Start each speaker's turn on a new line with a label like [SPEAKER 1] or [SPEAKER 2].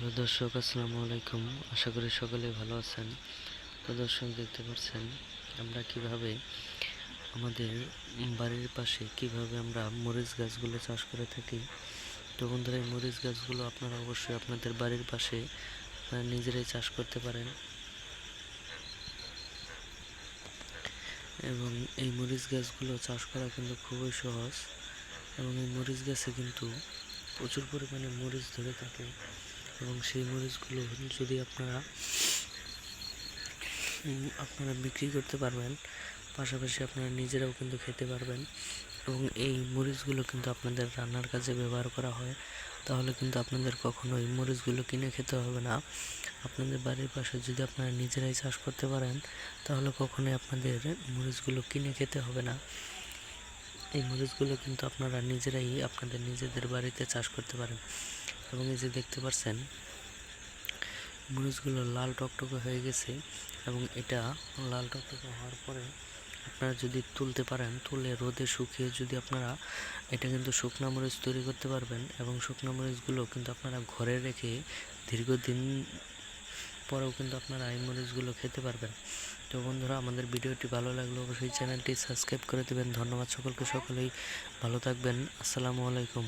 [SPEAKER 1] Hello দর্শক, আসসালামু আলাইকুম। আশা করি সকলে ভালো আছেন। তো দর্শক, দেখতে পাচ্ছেন আমরা কিভাবে আমাদের বাড়ির পাশে কিভাবে আমরা মরিচ গাছগুলো চাষ করে থাকি। তো বন্ধুরা, এই মরিচ গাছগুলো আপনারা অবশ্যই আপনাদের বাড়ির পাশে নিজেরাই চাষ করতে পারেন এবং এই মরিচ গাছগুলো চাষ করা কিন্তু খুবই সহজ এবং এই মরিচ গাছে কিন্তু প্রচুর পরিমাণে মরিচ ধরে থাকে এবং সেই মরিচগুলো যদি আপনারা বিক্রি করতে পারবেন, পাশাপাশি আপনারা নিজেরাও কিন্তু খেতে পারবেন এবং এই মরিচগুলো কিন্তু আপনাদের রান্নার কাজে ব্যবহার করা হয়। তাহলে কিন্তু আপনাদের কখনো এই মরিচগুলো কিনে খেতে হবে না। আপনাদের বাড়ির পাশে যদি আপনারা নিজেরাই চাষ করতে পারেন, তাহলে কখনোই আপনাদের মরিচগুলো কিনে খেতে হবে না। এই মরিচগুলো কিন্তু আপনারা নিজেরাই আপনাদের নিজেদের বাড়িতে চাষ করতে পারেন এবং এই যে দেখতে পাচ্ছেন মরিচগুলো লাল টকটকে হয়ে গেছে এবং এটা লাল টকটকে হওয়ার পরে আপনারা যদি তুলতে পারেন, তুলে রোদে শুকিয়ে যদি আপনারা এটা কিন্তু শুকনো মরিচ তৈরি করতে পারবেন এবং শুকনো মরিচগুলো কিন্তু আপনারা ঘরে রেখে দীর্ঘদিন পরেও কিন্তু আপনারা এই মরিচগুলো খেতে পারবেন। তো বন্ধুরা, আমাদের ভিডিওটি ভালো লাগলে অবশ্যই চ্যানেলটি সাবস্ক্রাইব করে দেবেন। ধন্যবাদ সকলকে, সকলেই ভালো থাকবেন। আসসালামু আলাইকুম।